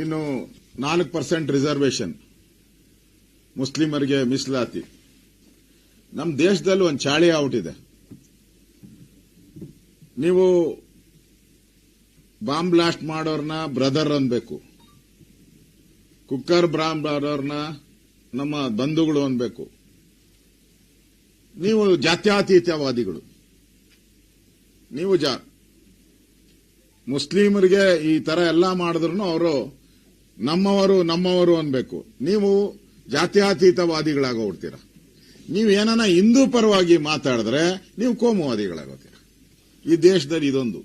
ಇನ್ನು 4% ರಿಸರ್ವೇಶನ್ ಮುಸ್ಲಿಮರಿಗೆ ಮೀಸಲಾತಿ. ನಮ್ಮ ದೇಶದಲ್ಲಿ ಒಂದು ಚಾಳಿ ಔಟ್ ಇದೆ. ನೀವು ಬಾಂಬ್ ಬ್ಲಾಸ್ಟ್ ಮಾಡೋರ್ನ ಬ್ರದರ್ ಅನ್ಬೇಕು, ಕುಕ್ಕರ್ ಬಾಂಬ್ ಮಾಡೋರ್ನ ನಮ್ಮ ಬಂಧುಗಳು ಅನ್ಬೇಕು. ನೀವು ಜಾತ್ಯತೀತವಾದಿಗಳು. ನೀವು ಮುಸ್ಲಿಮರಿಗೆ ಈ ತರ ಎಲ್ಲ ಮಾಡಿದ್ರು ಅವರು ನಮ್ಮವರು ಅನ್ಬೇಕು. ನೀವು ಜಾತ್ಯತೀತವಾದಿಗಳಾಗೋಗ್ತೀರ. ನೀವು ಏನನ್ನ ಹಿಂದೂ ಪರವಾಗಿ ಮಾತಾಡಿದ್ರೆ ನೀವು ಕೋಮುವಾದಿಗಳಾಗೋತೀರ. ಈ ದೇಶದಲ್ಲಿ ಇದೊಂದು.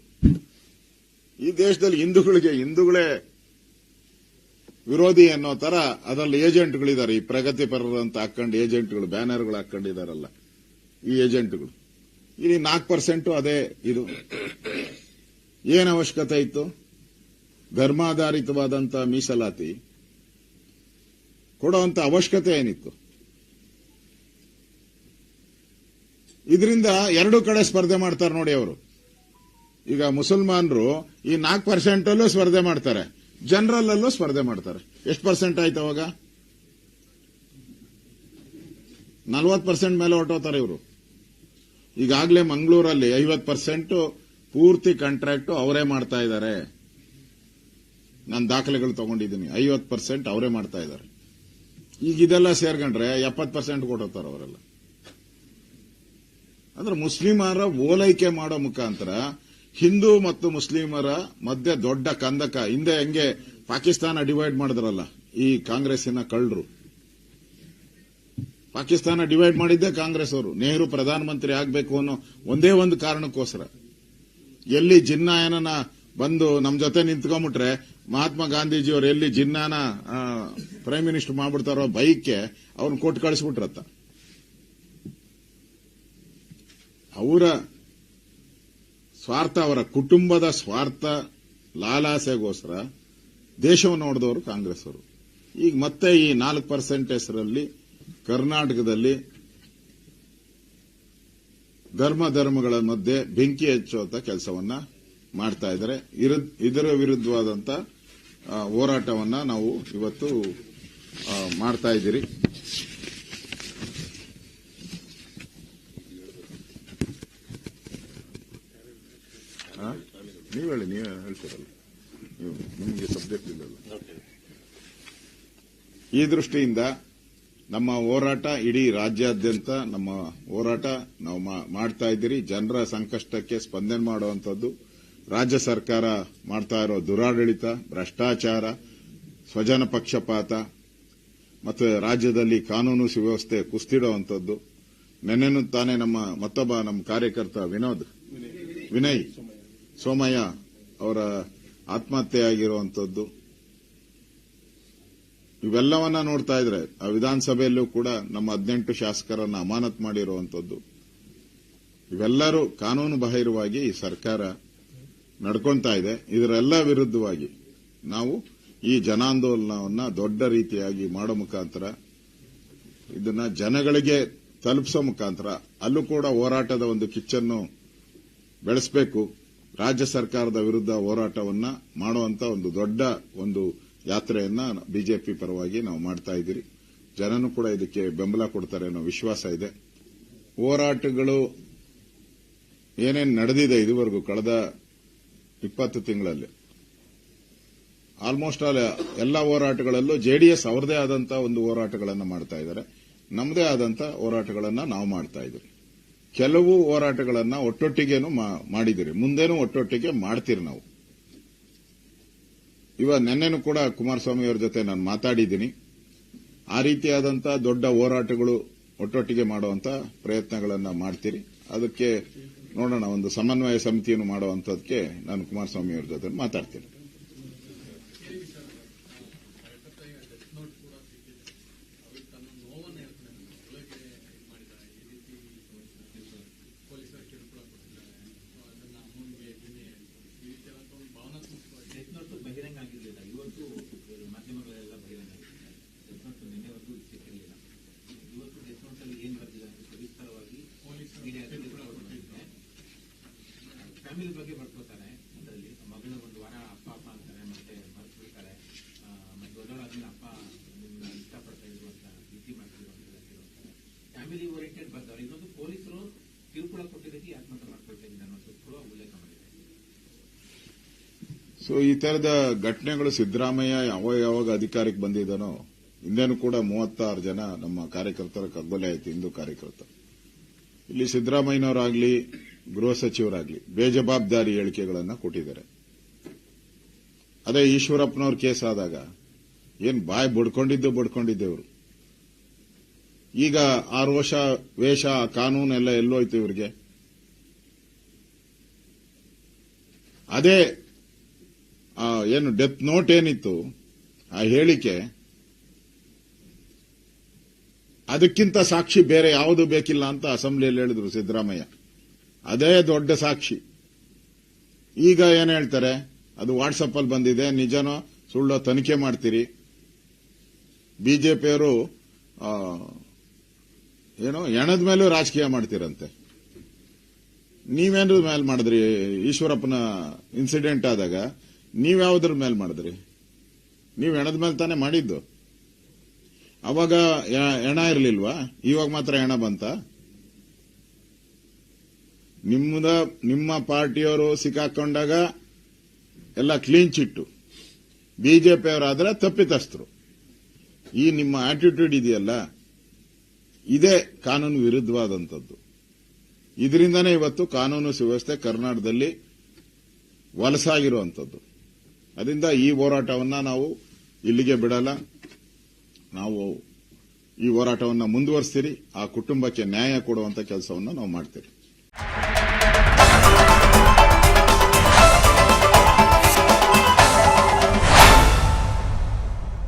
ಈ ದೇಶದಲ್ಲಿ ಹಿಂದೂಗಳೇ ವಿರೋಧಿ ಅನ್ನೋ ತರ ಅದರಲ್ಲಿ ಏಜೆಂಟ್ಗಳಿದ್ದಾರೆ. ಈ ಪ್ರಗತಿಪರರಂತ ಹಾಕೊಂಡು ಏಜೆಂಟ್ಗಳು ಬ್ಯಾನರ್ಗಳು ಹಾಕೊಂಡಿದಾರಲ್ಲ, ಈ ಏಜೆಂಟ್ಗಳು. ಇಲ್ಲಿ 4% ಅದೇ ಇದು. ಏನು ಅವಶ್ಯಕತೆ ಇತ್ತು? ಧರ್ಮಾಧಾರಿತವಾದಂತ ಮೀಸಲಾತಿ ಕೊಡುವಂತ ಅವಶ್ಯಕತೆ ಏನಿತ್ತು? ಇದರಿಂದ ಎರಡು ಕಡೆ ಸ್ಪರ್ಧೆ ಮಾಡ್ತಾರೆ ನೋಡಿ ಅವರು. ಈಗ ಮುಸಲ್ಮಾನರು ಈ 4% ಅಲ್ಲೂ ಸ್ಪರ್ಧೆ ಮಾಡ್ತಾರೆ, ಜನರಲ್ ಅಲ್ಲೂ ಸ್ಪರ್ಧೆ ಮಾಡ್ತಾರೆ. ಎಷ್ಟು ಪರ್ಸೆಂಟ್ ಆಯ್ತು ಅವಾಗ? 40% ಮೇಲೆ ಹೊರಟೋತಾರೆ ಇವರು. ಈಗಾಗಲೇ ಮಂಗಳೂರಲ್ಲಿ 50% ಪೂರ್ತಿ ಕಾಂಟ್ರಾಕ್ಟ್ ಅವರೇ ಮಾಡ್ತಾ ಇದ್ದಾರೆ. ನಾನು ದಾಖಲೆಗಳು ತಗೊಂಡಿದ್ದೀನಿ. 50% ಅವರೇ ಮಾಡ್ತಾ ಇದ್ದಾರೆ. ಈಗ ಇದೆಲ್ಲ ಸೇರ್ಕೊಂಡ್ರೆ 70% ಕೊಟ್ಟೋತಾರೆ ಅವರೆಲ್ಲ. ಅಂದ್ರೆ ಮುಸ್ಲಿಮರ ಓಲೈಕೆ ಮಾಡೋ ಮುಖಾಂತರ ಹಿಂದೂ ಮತ್ತು ಮುಸ್ಲಿಮರ ಮಧ್ಯೆ ದೊಡ್ಡ ಕಂದಕ. ಹಿಂದೆ ಹೆಂಗೆ ಪಾಕಿಸ್ತಾನ ಡಿವೈಡ್ ಮಾಡಿದ್ರಲ್ಲ ಈ ಕಾಂಗ್ರೆಸ್ಸಿನ ಕಳ್ಳರು. ಪಾಕಿಸ್ತಾನ ಡಿವೈಡ್ ಮಾಡಿದ್ದೆ ಕಾಂಗ್ರೆಸ್ ಅವರು. ನೆಹರು ಪ್ರಧಾನಮಂತ್ರಿ ಆಗಬೇಕು ಅನ್ನೋ ಒಂದೇ ಒಂದು ಕಾರಣಕ್ಕೋಸ್ಕರ. ಎಲ್ಲಿ ಜಿನ್ನಾಯನ ಬಂದು ನಮ್ ಜೊತೆ ನಿಂತ್ಕೊಂಡ್ಬಿಟ್ರೆ ಮಹಾತ್ಮ ಗಾಂಧೀಜಿಯವರು ಎಲ್ಲಿ ಜಿನ್ನಾನ ಪ್ರೈಮ್ ಮಿನಿಸ್ಟರ್ ಮಾಡ್ಬಿಡ್ತಾರೋ ಬೈಕ್ಗೆ ಅವ್ರನ್ನ ಕೊಟ್ಟು ಕಳಿಸ್ಬಿಟ್ರತ್ತ. ಅವರ ಸ್ವಾರ್ಥ, ಅವರ ಕುಟುಂಬದ ಸ್ವಾರ್ಥ, ಲಾಲಾಸೆಗೋಸ್ಕರ ದೇಶವನ್ನು ನೋಡಿದವರು ಕಾಂಗ್ರೆಸ್ ಅವರು. ಈಗ ಮತ್ತೆ ಈ 4% ಹೆಸರಲ್ಲಿ ಕರ್ನಾಟಕದಲ್ಲಿ ಧರ್ಮಗಳ ಮಧ್ಯೆ ಬೆಂಕಿ ಹಚ್ಚುವಂತ ಕೆಲಸವನ್ನ ಮಾಡ್ತಾ ಇದ್ದಾರೆ. ಇದರ ವಿರುದ್ಧವಾದಂತ ಹೋರಾಟವನ್ನ ನಾವು ಇವತ್ತು ಮಾಡ್ತಾ ಇದ್ದೀರಿ. ನೀವೇ ಹೇಳ್ತೀರಲ್ಲ, ನಿಮಗೆ ಸಬ್ಜೆಕ್ಟ್ ಇಲ್ಲಲ್ಲ. ಈ ದೃಷ್ಟಿಯಿಂದ ನಮ್ಮ ಹೋರಾಟ ಇಡೀ ರಾಜ್ಯಾದ್ಯಂತ ನಮ್ಮ ಹೋರಾಟ ನಾವು ಮಾಡ್ತಾ ಇದ್ದೀರಿ. ಜನರ ಸಂಕಷ್ಟಕ್ಕೆ ಸ್ಪಂದನೆ ಮಾಡುವಂತದ್ದು. ರಾಜ್ಯ ಸರ್ಕಾರ ಮಾಡ್ತಾ ಇರೋ ದುರಾಡಳಿತ, ಭ್ರಷ್ಟಾಚಾರ, ಸ್ವಜನ ಪಕ್ಷಪಾತ ಮತ್ತು ರಾಜ್ಯದಲ್ಲಿ ಕಾನೂನು ಸುವ್ಯವಸ್ಥೆ ಕುಸಿದಿಡುವಂತದ್ದು. ನೆನ್ನೆನೂ ತಾನೇ ನಮ್ಮ ಕಾರ್ಯಕರ್ತ ವಿನಯ್ ಸೋಮಯ್ಯ ಅವರ ಆತ್ಮಹತ್ಯೆ ಆಗಿರುವಂತದ್ದು. ಇವೆಲ್ಲವನ್ನ ನೋಡ್ತಾ ಇದ್ರೆ ಆ ವಿಧಾನಸಭೆಯಲ್ಲೂ ಕೂಡ ನಮ್ಮ 18 ಶಾಸಕರನ್ನ ಅಮಾನತ್ ಮಾಡಿರುವಂತದ್ದು. ಇವೆಲ್ಲರೂ ಕಾನೂನು ಬಾಹಿರವಾಗಿ ಈ ಸರ್ಕಾರ ನಡ್ಕೊಂತಾ ಇದೆ. ಇದರೆಲ್ಲ ವಿರುದ್ಧವಾಗಿ ನಾವು ಈ ಜನಾಂದೋಲನವನ್ನ ದೊಡ್ಡ ರೀತಿಯಾಗಿ ಮಾಡೋ ಮುಖಾಂತರ ಇದನ್ನ ಜನಗಳಿಗೆ ತಲುಪಿಸೋ ಮುಖಾಂತರ ಅಲ್ಲೂ ಕೂಡ ಹೋರಾಟದ ಒಂದು ಕಿಚ್ಚನ್ನು ಬೆಳೆಸಬೇಕು. ರಾಜ್ಯ ಸರ್ಕಾರದ ವಿರುದ್ಧ ಹೋರಾಟವನ್ನ ಮಾಡುವಂತ ಒಂದು ದೊಡ್ಡ ಒಂದು ಯಾತ್ರೆಯನ್ನ ಬಿಜೆಪಿ ಪರವಾಗಿ ನಾವು ಮಾಡ್ತಾ ಇದ್ದೀರಿ. ಜನನು ಕೂಡ ಇದಕ್ಕೆ ಬೆಂಬಲ ಕೊಡ್ತಾರೆ ಅನ್ನೋ ವಿಶ್ವಾಸ ಇದೆ. ಹೋರಾಟಗಳು ಏನೇನು ನಡೆದಿದೆ ಇದುವರೆಗೂ ಕಳೆದ 20 ತಿಂಗಳಲ್ಲಿ ಆಲ್ಮೋಸ್ಟ್ ಆಲ್ ಎಲ್ಲ ಹೋರಾಟಗಳಲ್ಲೂ ಜೆಡಿಎಸ್ ಅವರದೇ ಆದಂತ ಒಂದು ಹೋರಾಟಗಳನ್ನು ಮಾಡ್ತಾ ಇದ್ದಾರೆ. ನಮ್ಮದೇ ಆದಂತ ಹೋರಾಟಗಳನ್ನ ನಾವು ಮಾಡ್ತಾ ಇದ್ದೀವಿ. ಕೆಲವು ಹೋರಾಟಗಳನ್ನ ಒಟ್ಟೊಟ್ಟಿಗೆನೂ ಮಾಡಿದಿರಿ, ಮುಂದೇನೂ ಒಟ್ಟೊಟ್ಟಿಗೆ ಮಾಡ್ತೀರಿ ನಾವು. ನೆನ್ನೆನೂ ಕೂಡ ಕುಮಾರಸ್ವಾಮಿ ಅವರ ಜೊತೆ ನಾನು ಮಾತಾಡಿದ್ದೀನಿ. ಆ ರೀತಿಯಾದಂತ ದೊಡ್ಡ ಹೋರಾಟಗಳು ಒಟ್ಟೊಟ್ಟಿಗೆ ಮಾಡುವಂತ ಪ್ರಯತ್ನಗಳನ್ನ ಮಾಡ್ತೀರಿ. ಅದಕ್ಕೆ ನೋಡೋಣ, ಒಂದು ಸಮನ್ವಯ ಸಮಿತಿಯನ್ನು ಮಾಡುವಂತದಕ್ಕೆ ನಾನು ಕುಮಾರಸ್ವಾಮಿ ಅವರ ಜೊತೆ ಮಾತಾಡ್ತೀನಿ. ಫ್ಯಾಮಿಲಿ ಬಗ್ಗೆ ಬರ್ಕೋತಾರೆ. ಅದರಲ್ಲಿ ಮಗನ ಒಂದು ವಾರ ಅಪ್ಪ ಸೊ ಈ ತರದ ಘಟನೆಗಳು ಸಿದ್ದರಾಮಯ್ಯ ಯಾವಾಗ ಅಧಿಕಾರಕ್ಕೆ ಬಂದಿದ್ದಾನೋ ಹಿಂದೇನು ಕೂಡ 36 ಜನ ನಮ್ಮ ಕಾರ್ಯಕರ್ತರ ಕಗ್ಗೊಲೆ ಆಯಿತು, ಹಿಂದೂ ಕಾರ್ಯಕರ್ತರು. ಇಲ್ಲಿ ಸಿದ್ದರಾಮಯ್ಯನವರಾಗ್ಲಿ ಗೃಹ ಸಚಿವರಾಗ್ಲಿ ಬೇಜವಾಬ್ದಾರಿ ಹೇಳಿಕೆಗಳನ್ನು ಕೊಟ್ಟಿದ್ದಾರೆ. ಅದೇ ಈಶ್ವರಪ್ಪನವ್ರ ಕೇಸ್ ಆದಾಗ ಏನ್ ಬಾಯ್ ಬಡ್ಕೊಂಡಿದ್ದೇವ್ರು. ಈಗ 6 ವರ್ಷ ವೇಷ ಕಾನೂನೆಲ್ಲ ಎಲ್ಲೋಯ್ತು ಇವ್ರಿಗೆ. ಅದೇ ಏನು ಡೆತ್ ನೋಟ್ ಏನಿತ್ತು ಆ ಹೇಳಿಕೆ, ಅದಕ್ಕಿಂತ ಸಾಕ್ಷಿ ಬೇರೆ ಯಾವುದು ಬೇಕಿಲ್ಲ ಅಂತ ಅಸೆಂಬ್ಲಿಯಲ್ಲಿ ಹೇಳಿದ್ರು ಸಿದ್ದರಾಮಯ್ಯ. ಅದೇ ದೊಡ್ಡ ಸಾಕ್ಷಿ. ಈಗ ಏನ್ ಹೇಳ್ತಾರೆ, ಅದು ವಾಟ್ಸಪ್ ಅಲ್ಲಿ ಬಂದಿದೆ, ನಿಜನೋ ಸುಳ್ಳೋ ತನಿಖೆ ಮಾಡ್ತೀರಿ. ಬಿಜೆಪಿಯವರು ಏನೋ ಹೆಣದ ಮೇಲೂ ರಾಜಕೀಯ ಮಾಡ್ತೀರಂತೆ. ನೀವೇನ್ರ ಮೇಲೆ ಮಾಡಿದ್ರಿ? ಈಶ್ವರಪ್ಪನ ಇನ್ಸಿಡೆಂಟ್ ಆದಾಗ ನೀವ್ಯಾವುದ್ರ ಮೇಲೆ ಮಾಡಿದ್ರಿ? ನೀವು ಹೆಣದ ಮೇಲೆ ತಾನೇ ಮಾಡಿದ್ದು. ಅವಾಗ ಹೆಣ ಇರಲಿಲ್ವಾ? ಇವಾಗ ಮಾತ್ರ ಹೆಣ ಬಂತ? ನಿಮ್ಮ ಪಾರ್ಟಿಯವರು ಸಿಕ್ಕಾಕೊಂಡಾಗ ಎಲ್ಲ ಕ್ಲೀನ್ ಚಿಟ್ಟು, ಬಿಜೆಪಿಯವರಾದ್ರೆ ತಪ್ಪಿತಸ್ಥರು. ಈ ನಿಮ್ಮ ಆಟಿಟ್ಯೂಡ್ ಇದೆಯಲ್ಲ, ಇದೇ ಕಾನೂನು ವಿರುದ್ಧವಾದಂಥದ್ದು. ಇದರಿಂದನೇ ಇವತ್ತು ಕಾನೂನು ಸುವ್ಯವಸ್ಥೆ ಕರ್ನಾಟಕದಲ್ಲಿ ವಲಸಾಗಿರುವಂಥದ್ದು. ಅದರಿಂದ ಈ ಹೋರಾಟವನ್ನ ನಾವು ಇಲ್ಲಿಗೆ ಬಿಡಲ್ಲ. ನಾವು ಈ ಹೋರಾಟವನ್ನು ಮುಂದುವರಿಸ್ತೀರಿ. ಆ ಕುಟುಂಬಕ್ಕೆ ನ್ಯಾಯ ಕೊಡುವಂತ ಕೆಲಸವನ್ನು ನಾವು ಮಾಡ್ತೀರಿ.